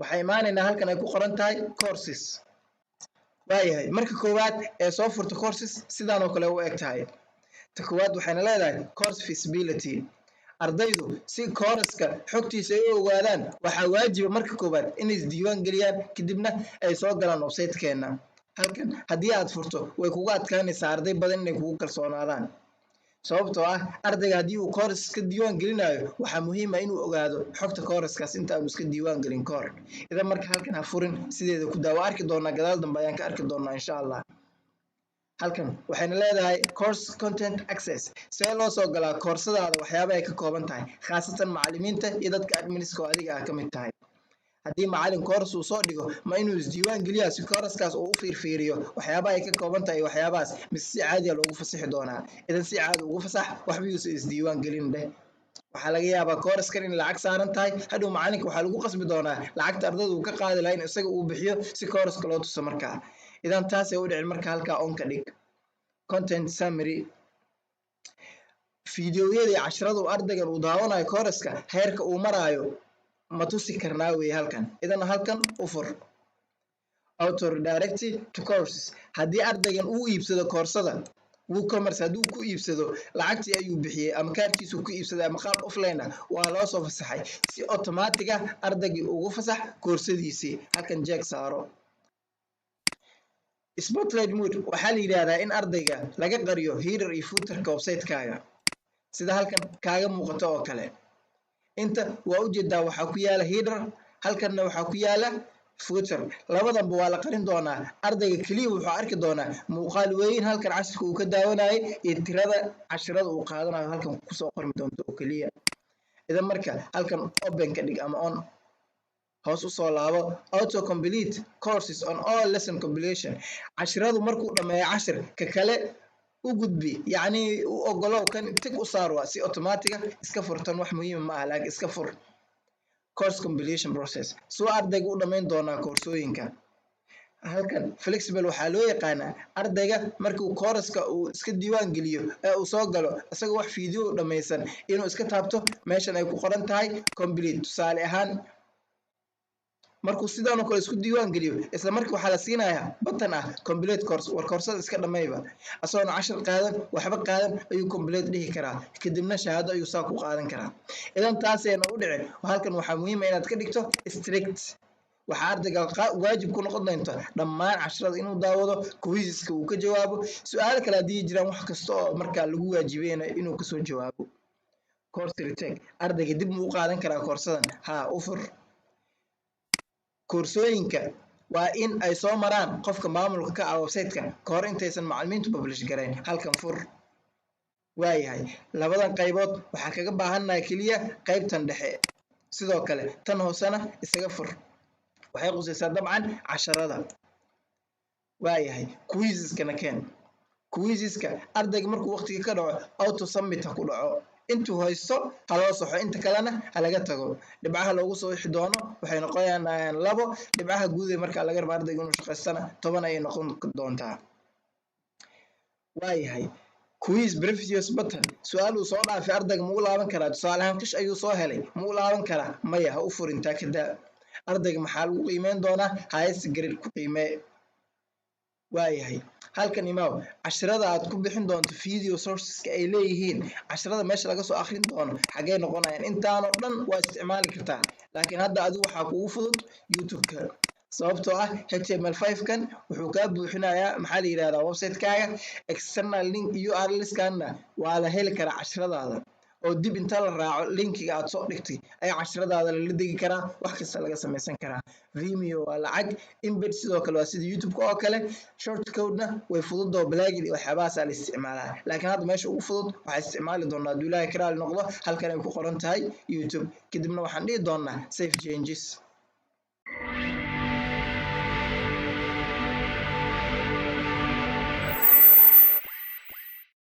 waxay imaanaynaa halkan ay ku qoran tahay courses waayahay marka koowaad ee soo furta courses sidaan oo kale u eg tahay ta koowaad waxayna leedahay course feasibility ardaydu si kooraska xogtiisa ay u ogaadaan waxaa waajiba marka koowaad inay isdiiwaan geliyaan kadibna ay soo galaan website-keena halkan haddii aad furto way kugu adkaanaysaa arday badan inay kugu kalsoonaadaan sababtoo ah ardayga haddii uu kooras iska diiwaan gelinayo waxaa muhiim ah inuu ogaado xogta kooraskaas inta aanu iska diiwaan gelin ka hor idan marka halkan ha furin sideeda ku daawo arki doonaa gadaal dambe ayaan ka arki doonaa insha allah halkan waxayna leedahay course content access see loo soo galaa koorsadaada waxyaaba ay ka kooban tahay khaasatan macallimiinta iyo dadka adminiska oo adiga ah ka mid tahay haddii macallin kooras uu soo dhigo ma inuu isdiiwaan geliyaa si kooraskaas uu u fiirfiiriyo waxyaaba ay ka kooban tahay waxyaabahaas mise si caadiya loogu fasixi doonaa idan si caadi ugu fasax waxba yuusan isdiiwaan gelin dheh waxaa laga yaabaa kooraskan in lacag saaran tahay hadhow macallinka waxaa lagu qasbi doonaa lacagta ardayda uu ka qaadi lahaa in isaga uu bixiyo si kooraska loo tuso markaa idan taasay u dhicin marka halkaa onka dhig content summary fiidiyowyadii casharada uu ardaygan uu daawanayo kooraska heerka uu maraayo ma tusi karnaa weeye halkan idan halkan u fur auto redirect to courses haddii ardaygan uu iibsado koorsada WooCommerce hadduu ku iibsado lacagtii ayuu bixiyey ama kaarkiisu ku iibsaday ama qaab offline ah waa loo soo fasaxay si automatic ah ardaygii ugu fasax koorsadiisii halkan jeeg saaro spotlight mode waxaa la yidhaahdaa in ardayga laga qariyo header iyo footerka website-kaaga sida halkan kaaga muuqato oo kale inta waa ujeedaa waxaa ku yaala header halkanna waxaa ku yaala footer labadanba waa la qarin doonaa ardayga keliya wuxuu arki doonaa muuqaal weyn halkan cashirka uu ka daawanayay iyo tirada cashirada uu qaadanayo halkan kusoo qormi doonto oo keliya idan marka halkan open ka dhig ama on hoos u soo laabo auto complete courses on all lesson completion cashiradu markuu dhameeyo cashir ka kale u gudbi yacni u ogolow kan tig u saar waa si automatic ah iska furtan wax muhiim ma ah laakiin iska fur course completion process soo ardayga u dhameyn doonaa koorsooyinka halkan flexible waxaa loo yaqaanaa ardayga markuu kooraska uu iska diiwaan geliyo ee uu soo galo isagoo wax fiideo dhammaysan inuu iska taabto meeshan ay ku qoran tahay complete tusaale ahaan markuu sidaan oo kale isku diiwaan geliyo isla markii waxaa la siinayaa button ah complete course war koorsada iska dhamayba asoona cashar qaadan waxba qaadan ayuu complete dhihi karaa kadibna shahaado ayuu saa ku qaadan karaa idan taasayna u dhicin halkan waxaa muhiim ah inaad ka dhigto strict waxaa ardayga waajib ku noqon doonta dhammaan casharada inuu daawado quiziska uu ka jawaabo su-aalo kale haddii jiraan wax kasta oo markaa lagu waajibeynayo inuu kasoo jawaabo course retake ardayga dib muu u qaadan karaa koorsadan haa u fur koorsooyinka waa in ay soo maraan qofka maamulka ka ah website-ka ka hor intaysan macallimiintu publish garayn halkan fur waayahay labadan qaybood waxaa kaga baahannahay keliya qaybtan dhexe sidoo kale tan hoosena isaga fur waxay qusaysaa dabcan casharada waayahay quiziskana keen quiziska ardayga markuu waqtiga ka dhaco auto submit ha ku dhaco intuu haysto ha loo soxo inta kalena ha laga tago dhibcaha loogu soo wixi doono waxay noqonayaan 2 dhibcaha guud ee marka laga rabo ardayga inuu shaqaystana 10 ayay noqon doontaa waayahay quiz previous button su'aal uu soo dhaafay ardayga ma u laaban karaa tusaale ahaan qish ayuu soo helay ma u laaban karaa maya ha u furintaa kada ardayga maxaa lagu qiimeyn doonaa highest grade ku qiimee waayahay halkan imaaw casharada aad ku bixin doonto video sourceska ay leeyihiin casharada meesha laga soo akhrin doono xagee noqonayaan intaan oo dhan waa isticmaali kartaa laakiin hadda adigu waxaa kugu fudud youtube-ka sababtoo ah html5 kan wuxuu kaa buuxinayaa maxaa la yidhahdaa website-kaaga external link url-skana waa la heli karaa casharadaada oo dib inta la raaco linkiga aad soo dhigtay ayaa casharadaada lala degi karaa wax kasta laga samaysan karaa Vimeo waa lacag embed sidoo kale waa sida YouTube-ka oo kale shortcode-na way fududoo plugin iyo waxyaabahaas la isticmaalaa laakiin hadda meesha ugu fudud waxaa isticmaali doonaa Abdullaahi Karaal noqdo halkan ay ku qoran tahay YouTube kadibna waxaan dhihi doonaa save changes